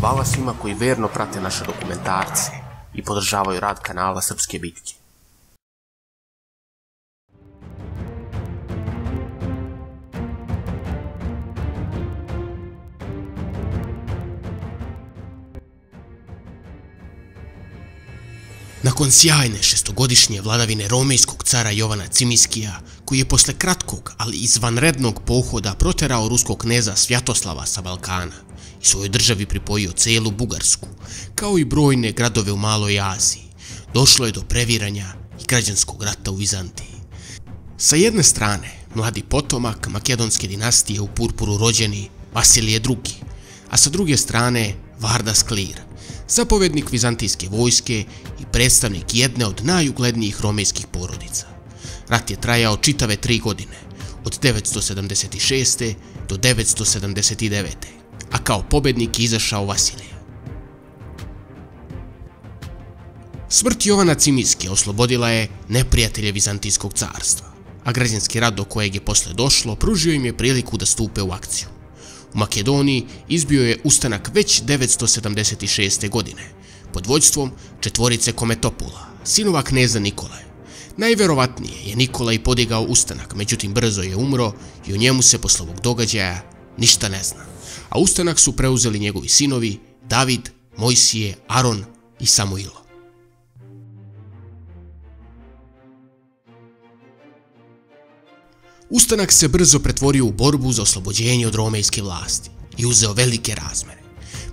Hvala svima koji verno prate naše dokumentarce i podržavaju rad kanala Srpske bitke. Nakon sjajne šestogodišnje vladavine romejskog cara Jovana Cimiskija, koji je posle kratkog, ali izvanrednog pohoda proterao ruskog kneza Svjatoslava sa Balkana i svojoj državi pripojio celu Bugarsku, kao i brojne gradove u Maloj Aziji, došlo je do previranja i građanskog rata u Vizantiji. Sa jedne strane, mladi potomak makedonske dinastije u purpuru rođeni Vasilije II, a sa druge strane Vardas Klir, zapovednik vizantijske vojske i predstavnik jedne od najuglednijih romejskih porodica. Rat je trajao čitave 3 godine, od 976. do 979. a kao pobednik je izašao Vasilije. Smrt Jovana Cimiskija oslobodila je neprijatelje Vizantijskog carstva, a građanski rat do kojeg je posle došlo pružio im je priliku da stupe u akciju. U Makedoniji izbio je ustanak već 976. godine, pod vođstvom četvorice Kometopula, sinova kneza Nikole. Najverovatnije je Nikola i podigao ustanak, međutim brzo je umro i o njemu se posle ovog događaja ništa ne zna, a ustanak su preuzeli njegovi sinovi David, Mojsije, Aron i Samuilo. Ustanak se brzo pretvorio u borbu za oslobođenje od romejske vlasti i uzeo velike razmere.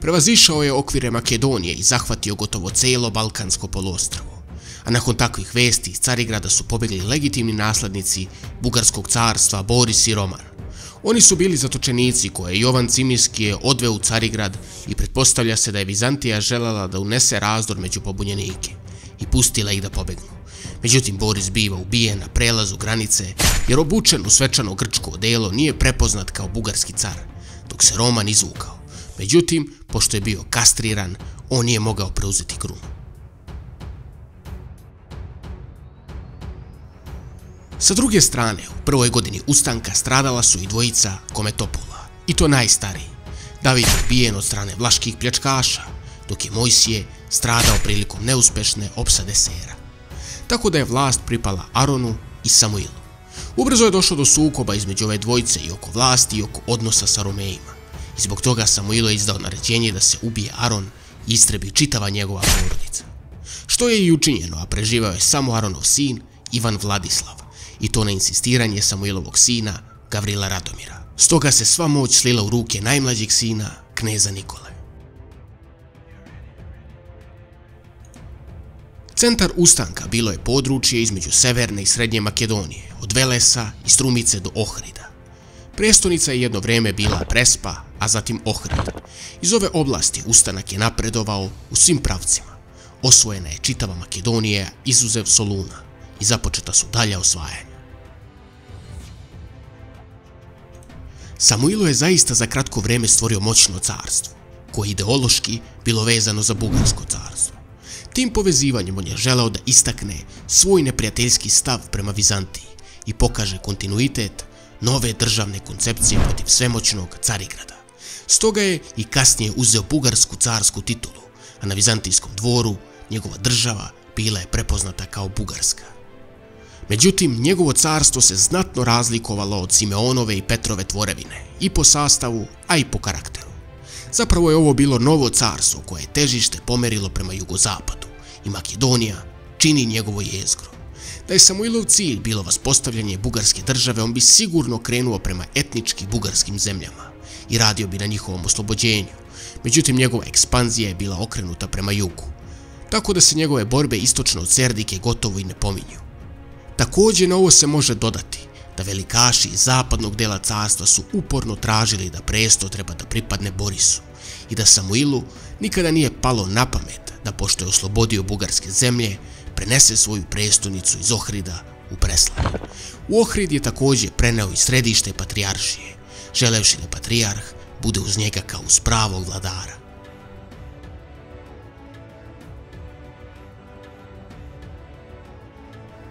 Prevazišao je okvire Makedonije i zahvatio gotovo celo Balkansko poluostrvo. A nakon takvih vesti iz Carigrada su pobegli legitimni naslednici Bugarskog carstva Boris i Roman. Oni su bili zatočenici koje je Jovan Cimiskije odveo u Carigrad i pretpostavlja se da je Vizantija željela da unese razdor među pobunjenike i pustila ih da pobegnu. Međutim, Boris biva ubijen na prelazu granice jer obučen u svečano grčko odelo nije prepoznat kao bugarski car, dok se Roman izvukao. Međutim, pošto je bio kastriran, on nije mogao preuzeti krunu. Sa druge strane, u prvoj godini ustanka stradala su i dvojica Kometopula, i to najstariji. David je ubijen od strane vlaških pljačkaša, dok je Mojsije stradao prilikom neuspešne opsade Sera. Tako da je vlast pripala Aronu i Samuilu. Ubrzo je došlo do sukoba između ove dvojice i oko vlasti i oko odnosa sa Romejima. I zbog toga Samuilo je izdao naređenje da se ubije Aron i istrebi čitava njegova porodica. Što je i učinjeno, a preživao je samo Aronov sin Ivan Vladislav, i to na insistiranje Samuilovog sina Gavrila Radomira. Stoga se sva moć slila u ruke najmlađeg sina, kneza Nikole. Centar ustanka bilo je područje između severne i srednje Makedonije, od Velesa i Strumice do Ohrida. Prestonica je jedno vreme bila Prespa, a zatim Ohrid. Iz ove oblasti ustanak je napredovao u svim pravcima. Osvojena je čitava Makedonija izuzev Soluna i započeta su dalja osvajanja. Samuilo je zaista za kratko vreme stvorio moćno carstvo, koje ideološki bilo vezano za Bugarsko carstvo. Tim povezivanjem on je želeo da istakne svoj neprijateljski stav prema Vizantiji i pokaže kontinuitet nove državne koncepcije protiv svemoćnog Carigrada. Stoga je i kasnije uzeo bugarsku carsku titulu, a na vizantijskom dvoru njegova država bila je prepoznata kao Bugarska. Međutim, njegovo carstvo se znatno razlikovalo od Simeonove i Petrove tvorevine, i po sastavu, a i po karakteru. Zapravo je ovo bilo novo carstvo koje je težište pomerilo prema jugozapadu i Makedonija čini njegovo jezgro. Da je Samuilov cilj bilo vaspostavljanje bugarske države, on bi sigurno krenuo prema etnički bugarskim zemljama i radio bi na njihovom oslobođenju. Međutim, njegova ekspanzija je bila okrenuta prema jugu, tako da se njegove borbe istočno od Serdike gotovo i ne pominju. Također na ovo se može dodati da velikaši iz zapadnog dela carstva su uporno tražili da presto treba da pripadne Borisu i da Samuilu nikada nije palo na pamet da, pošto je oslobodio bugarske zemlje, prenese svoju prestonicu iz Ohrida u Preslav. U Ohrid je također preneo i središte patrijaršije, želevši da patrijarh bude uz njega kao uz pravog vladara.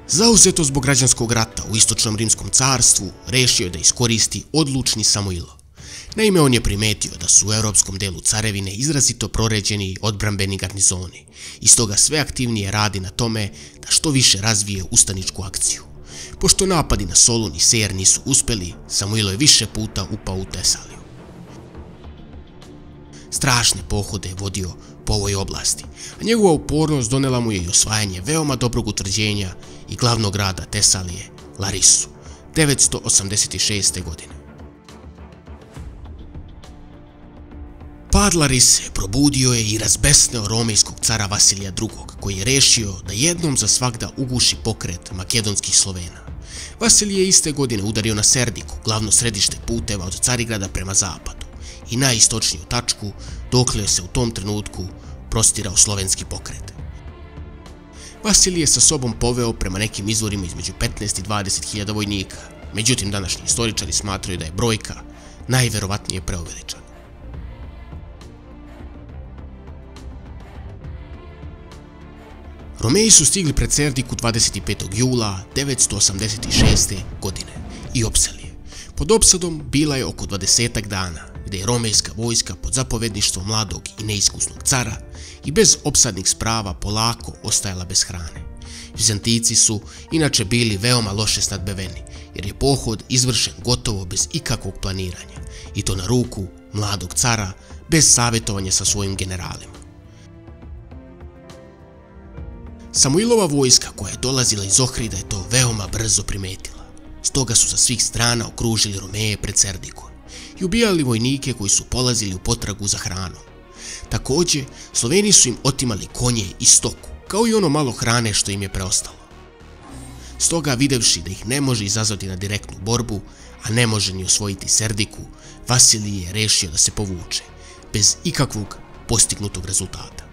Zauzeto zbog građanskog rata u istočnom rimskom carstvu, rešio je da iskoristi odlučni Samuilo. Naime, on je primetio da su u europskom delu carevine izrazito proređeni odbrambeni garnizoni i stoga sve aktivnije radi na tome da što više razvije ustaničku akciju. Pošto napadi na Solun i Ser nisu uspjeli, Samuilo je više puta upao u Tesaliju. Strašne pohode je vodio po ovoj oblasti, a njegova upornost donela mu je i osvajanje veoma dobrog utvrđenja i glavnog grada Tesalije, Larisu, 986. godine. Pad Larise probudio je i razbesneo romejskog cara Vasilija II, koji je rešio da jednom za svagda uguši pokret makedonskih Slovena. Vasilij je iste godine udario na Serdiku, glavno središte puteva od Carigrada prema zapadu, i najistočniju tačku, dokle se u tom trenutku prostirao slovenski pokret. Vasilij je sa sobom poveo prema nekim izvorima između 15 i 20.000 vojnika, međutim današnji istoričari smatraju da je brojka najverovatnije preuveličana. Romeji su stigli pred Serdiku 25. jula 986. godine i opseli je. Pod opsadom bila je oko 20 dana, gdje je romejska vojska pod zapovedništvom mladog i neiskusnog cara i bez opsadnih sprava polako ostajala bez hrane. Vizantijci su inače bili veoma loše snadbeveni, jer je pohod izvršen gotovo bez ikakvog planiranja, i to na ruku mladog cara bez savjetovanja sa svojim generalima. Samuilova vojska koja je dolazila iz Ohrida je to veoma brzo primetila. Stoga su sa svih strana okružili Romeje pred Serdikom i ubijali vojnike koji su polazili u potragu za hranom. Također, Sloveni su im otimali konje i stoku, kao i ono malo hrane što im je preostalo. Stoga, videvši da ih ne može izazvati na direktnu borbu, a ne može ni osvojiti Serdiku, Vasilij je rešio da se povuče, bez ikakvog postignutog rezultata.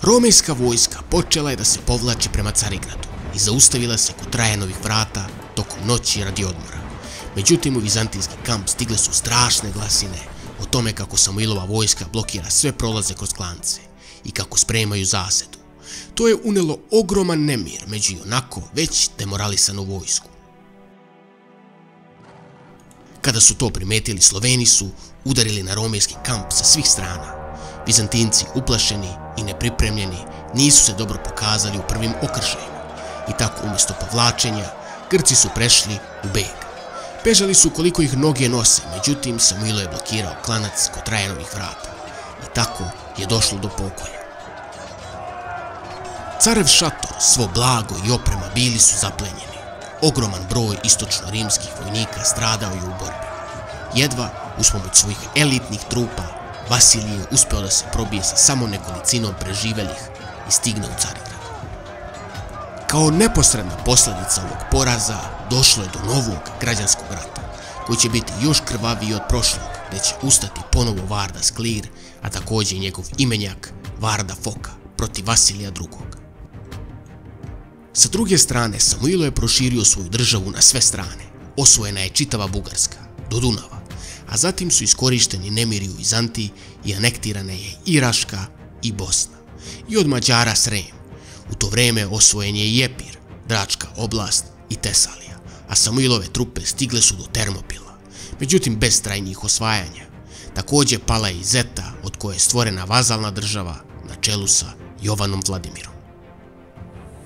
Romejska vojska počela je da se povlači prema Carigradu i zaustavila se kod Trajanovih vrata tokom noći radi odmora. Međutim, u vizantijski kamp stigle su strašne glasine o tome kako Samuilova vojska blokira sve prolaze kroz klance i kako spremaju zasedu. To je unelo ogroman nemir među onako već demoralisanu vojsku. Kada su to primetili, Sloveni su udarili na romejski kamp sa svih strana. Vizantinci, uplašeni i nepripremljeni, nisu se dobro pokazali u prvim okršajima i tako umjesto povlačenja, Grci su prešli u beg. Bežali su koliko ih noge nose, međutim Samuilo je blokirao klanac kod Trajanovih vrata i tako je došlo do pokolja. Carev šator, svo blago i oprema bili su zaplenjeni. Ogroman broj istočno-rimskih vojnika stradao je u borbi. Jedva uz pomoć svojih elitnih trupa Vasilij je uspeo da se probije sa samo nekolicinom preživelih i stigne u Carigrad. Kao neposredna posljedica ovog poraza došlo je do novog građanskog rata, koji će biti još krvaviji od prošlog, gdje će ustati ponovo Varda Sklir, a također i njegov imenjak Varda Foka protiv Vasilija II. Sa druge strane, Samuilo je proširio svoju državu na sve strane. Osvojena je čitava Bugarska, do Dunava, a zatim su iskorišteni nemiri u Vizantiji i anektirane je i Raška i Bosna, i od Mađara Srem. U to vreme osvojen je i Epir, Dračka oblast i Tesalija, a Samuilove trupe stigle su do Termopila, međutim bez trajnijih osvajanja. Također pala je i Zeta, od koje je stvorena vazalna država na čelu sa Jovanom Vladimirom.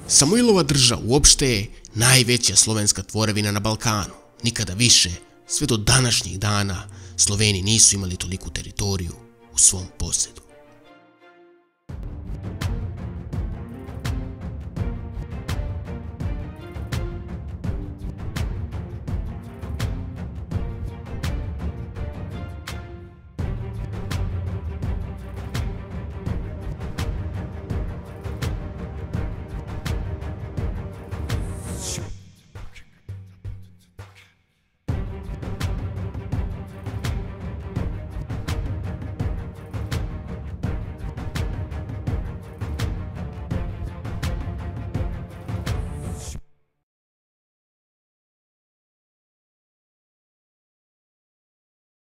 Samuilova država uopšte je najveća slovenska tvorevina na Balkanu. Nikada više, sve do današnjih dana, Sloveni nisu imali toliku teritoriju u svom posjedu.